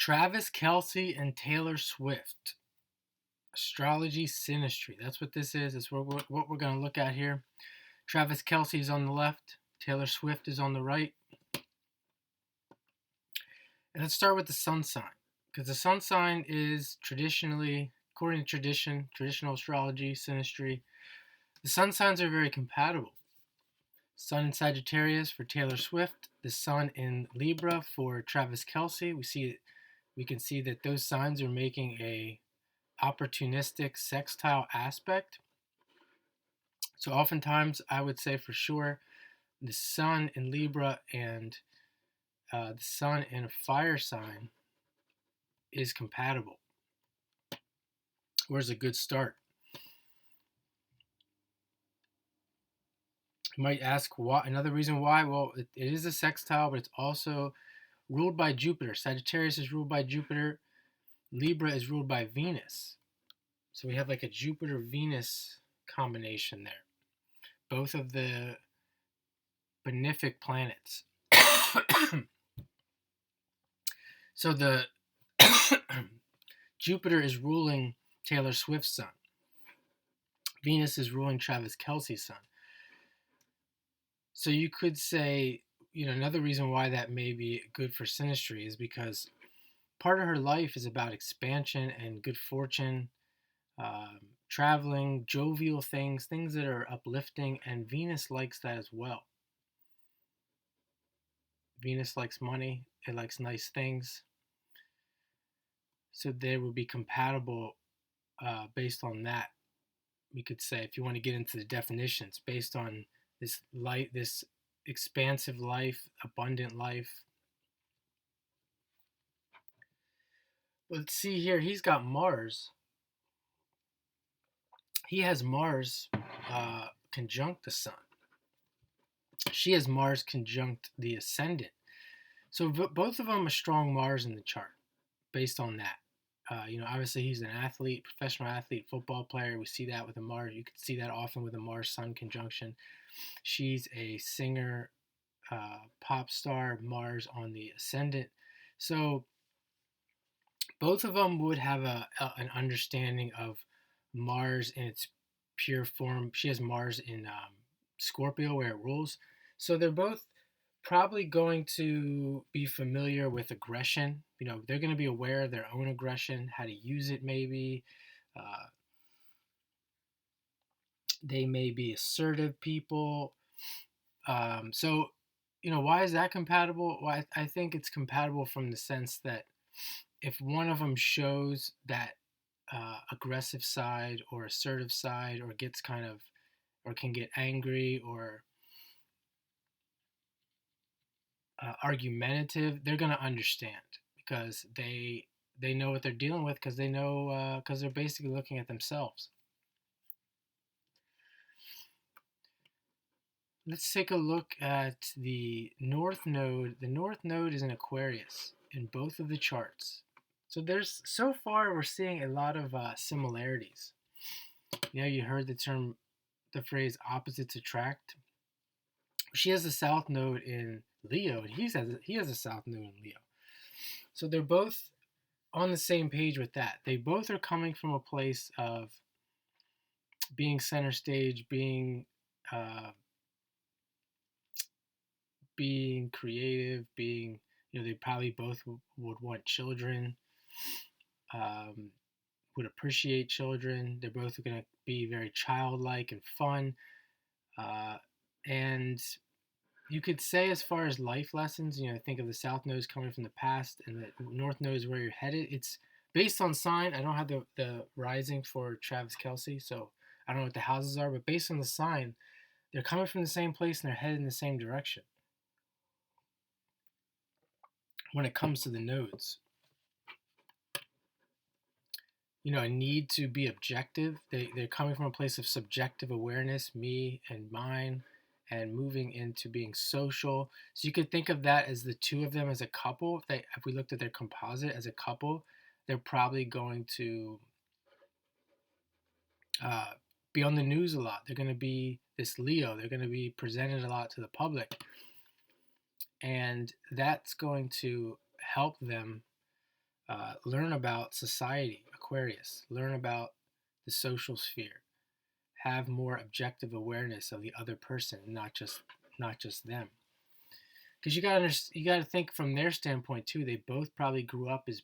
Travis Kelce and Taylor Swift. Astrology Synastry. That's what this is. That's what we're going to look at here. Travis Kelce is on the left. Taylor Swift is on the right. And let's start with the sun sign. Because the sun sign is traditionally, according to traditional astrology, synastry, the sun signs are very compatible. Sun in Sagittarius for Taylor Swift, the sun in Libra for Travis Kelce. We can see that those signs are making a opportunistic sextile aspect. So oftentimes I would say for sure the sun in Libra and the sun in a fire sign is compatible. Where's a good start? You might ask why. Another reason why, well, it is a sextile, but it's also ruled by Jupiter. Sagittarius is ruled by Jupiter. Libra is ruled by Venus. So we have like a Jupiter-Venus combination there. Both of the benefic planets. So the Jupiter is ruling Taylor Swift's sun. Venus is ruling Travis Kelce's sun. So you could say, another reason why that may be good for synastry is because part of her life is about expansion and good fortune, traveling, jovial things that are uplifting, and Venus likes that as well. Venus likes money, it likes nice things. So they would be compatible based on that. We could say, if you want to get into the definitions, based on this light, this expansive life, abundant life. Let's see here. He's got Mars. He has Mars conjunct the sun. She has Mars conjunct the ascendant. So both of them are strong Mars in the chart based on that. Obviously he's an athlete, professional athlete, football player. We see that with a Mars. You can see that often with a Mars-Sun conjunction. She's a singer, pop star, Mars on the ascendant. So both of them would have an understanding of Mars in its pure form. She has Mars in Scorpio where it rules. So they're both probably going to be familiar with aggression. They're going to be aware of their own aggression, how to use it maybe. They may be assertive people. So, why is that compatible? Well, I think it's compatible from the sense that if one of them shows that aggressive side or assertive side, or gets or can get angry or argumentative, they're going to understand because they know what they're dealing with, because they know, because they're basically looking at themselves. Let's take a look at the North Node. The North Node is in Aquarius in both of the charts. So far we're seeing a lot of similarities. You heard the phrase opposites attract. She has a South Node in Leo, and he has a South Node in Leo. So they're both on the same page with that. They both are coming from a place of being center stage, being creative, they probably both would want children, would appreciate children. They're both going to be very childlike and fun. And you could say, as far as life lessons, think of the South Node coming from the past and the North Node is where you're headed. It's based on sign. I don't have the rising for Travis Kelce, so I don't know what the houses are, but based on the sign, they're coming from the same place and they're headed in the same direction when it comes to the nodes. A need to be objective. They're coming from a place of subjective awareness, me and mine, and moving into being social. So you could think of that as the two of them as a couple. If we looked at their composite as a couple, they're probably going to be on the news a lot. They're going to be this Leo. They're going to be presented a lot to the public. And that's going to help them Learn about society, Aquarius. Learn about the social sphere. Have more objective awareness of the other person, not just them. Because you got to think from their standpoint too. They both probably grew up as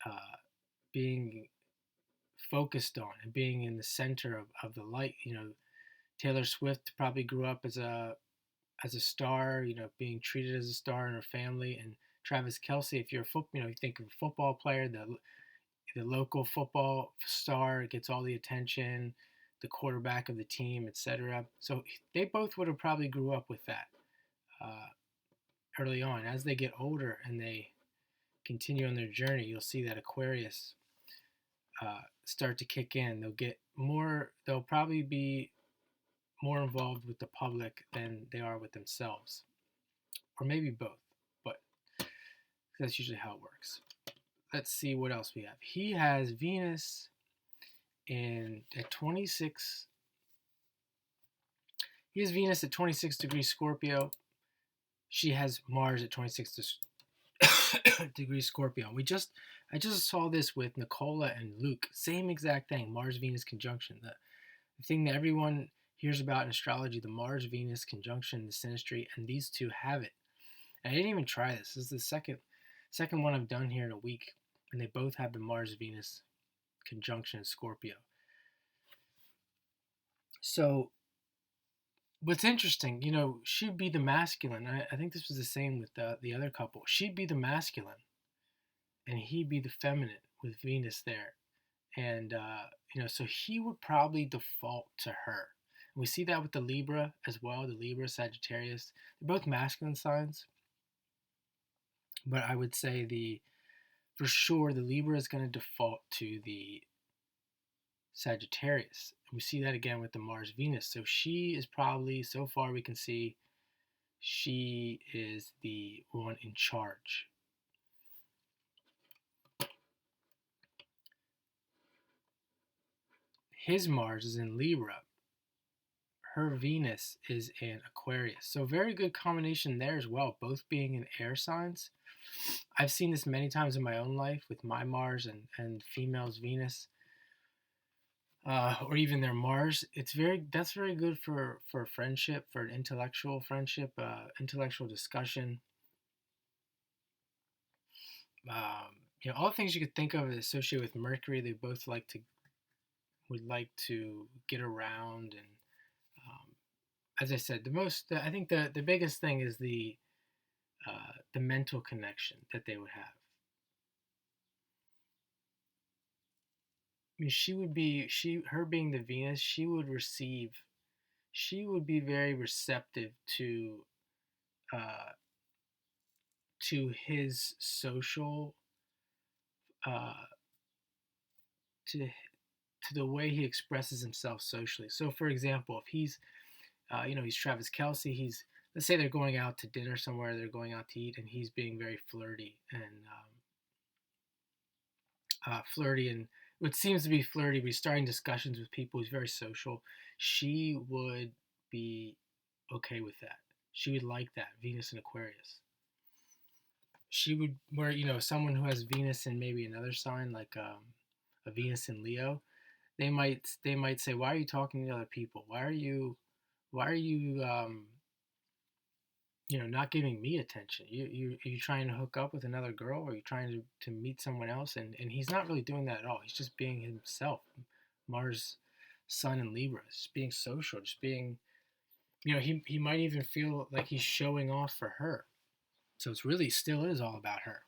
uh, being focused on and being in the center of the light. Taylor Swift probably grew up as a star, being treated as a star in her family. And Travis Kelce, if you're you think of a football player, the local football star gets all the attention, the quarterback of the team, etc. So they both would have probably grew up with that uh, early on. As they get older and they continue on their journey, you'll see that Aquarius start to kick in. They'll get more. They'll probably be more involved with the public than they are with themselves, or maybe both. But that's usually how it works. Let's see what else we have. He has Venus at 26. He has Venus at 26 degrees Scorpio. She has Mars at 26 degrees Scorpio. I just saw this with Nicola and Luke. Same exact thing. Mars Venus conjunction. The thing that everyone hears about in astrology, the Mars Venus conjunction, the Synastry, and these two have it. And I didn't even try this. This is the second one I've done here in a week, and they both have the Mars Venus conjunction in Scorpio. So what's interesting, she'd be the masculine. I think this was the same with the other couple. She'd be the masculine, and he'd be the feminine with Venus there. And, so he would probably default to her. And we see that with the Libra as well, the Libra, Sagittarius. They're both masculine signs. But I would say for sure, the Libra is going to default to the Sagittarius. And we see that again with the Mars Venus. So she is probably, so far we can see, she is the one in charge. His Mars is in Libra. Her Venus is in Aquarius. So very good combination there as well, both being in air signs. I've seen this many times in my own life with my Mars and female's Venus. Or even their Mars. That's very good for friendship, for an intellectual friendship, intellectual discussion. All the things you could think of associated with Mercury. They both would like to get around, and as I said, I think the biggest thing is the mental connection that they would have. I mean, her being the Venus, she would be very receptive uh, to his social, uh, to the way he expresses himself socially. So, for example, if he's Travis Kelce, let's say they're going out to dinner somewhere, they're going out to eat, and he's being very flirty and what seems to be flirty, but he's starting discussions with people. He's very social. She would be okay with that. She would like that, Venus and Aquarius. She would, where, someone who has Venus in maybe another sign, like a Venus in Leo, they might say, why are you talking to other people? Why are you not giving me attention? Are you trying to hook up with another girl, or are you trying to meet someone else? And he's not really doing that at all. He's just being himself. Mars, Sun, and Libra, just being social, just being, he might even feel like he's showing off for her. So it's really still is all about her.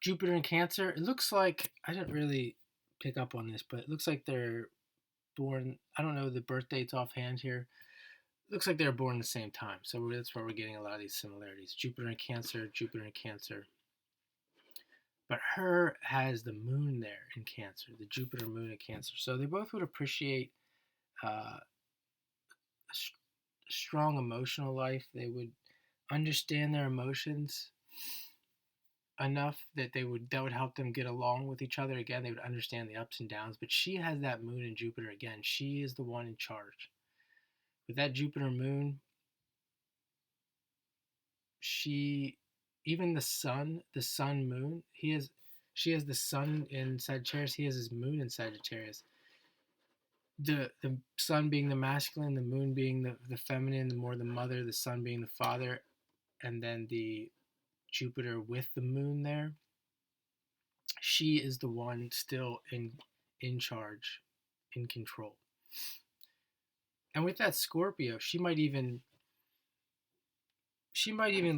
Jupiter in Cancer, it looks like, I didn't really pick up on this, but it looks like they're born, I don't know the birth dates offhand here. It looks like they were born at the same time. So that's where we're getting a lot of these similarities. Jupiter in Cancer, Jupiter in Cancer. But her has the moon there in Cancer, the Jupiter moon in Cancer. So they both would appreciate a strong emotional life. They would understand their emotions enough that would help them get along with each other. Again, they would understand the ups and downs. But she has that moon in Jupiter again. She is the one in charge. With that Jupiter moon, she even the sun moon, she has the sun in Sagittarius, he has his moon in Sagittarius. The sun being the masculine, the moon being the feminine, the more the mother, the sun being the father, and then the Jupiter with the moon there. She is the one still in charge, in control. And with that Scorpio, she might even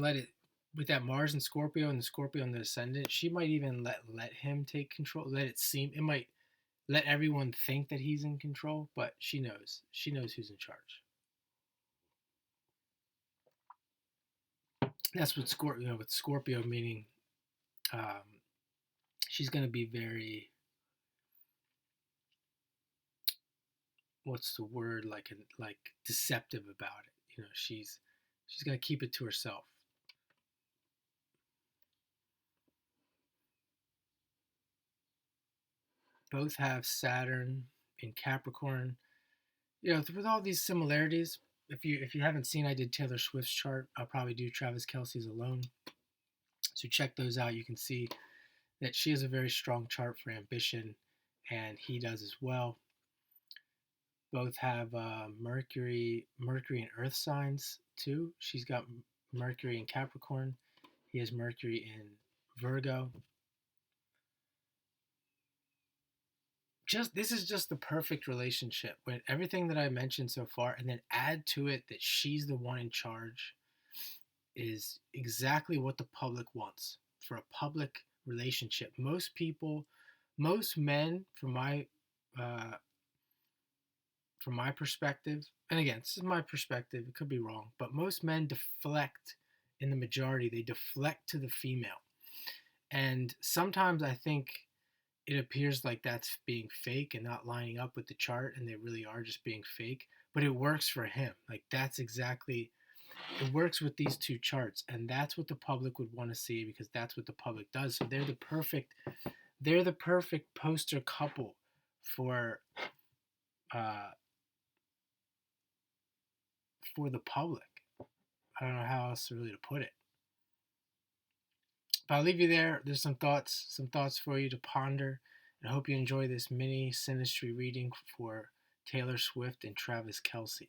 let it, with that Mars and Scorpio and the Scorpio and the ascendant, she might even let him take control. Let it seem, it might let everyone think that he's in control, but she knows. She knows who's in charge. That's what Scorpio, with Scorpio meaning, um, she's going to be very, what's the word, like deceptive about it. She's going to keep it to herself. Both have Saturn in Capricorn. With all these similarities, if you haven't seen, I did Taylor Swift's chart. I'll probably do Travis Kelce's alone. So check those out. You can see that she has a very strong chart for ambition, and he does as well. Both have Mercury and Earth signs too. She's got Mercury in Capricorn. He has Mercury in Virgo. This is just the perfect relationship with everything that I mentioned so far, and then add to it that she's the one in charge, is exactly what the public wants for a public relationship. Most men, uh, from my perspective, and again, this is my perspective, it could be wrong, but most men deflect, in the majority, they deflect to the female. And sometimes I think it appears like that's being fake and not lining up with the chart, and they really are just being fake, but it works for him. Like, that's exactly, it works with these two charts, and that's what the public would want to see, because that's what the public does. So they're the perfect poster couple for uh, the public. I don't know how else really to put it. But I'll leave you there. There's some thoughts for you to ponder. And I hope you enjoy this mini Synastry reading for Taylor Swift and Travis Kelce.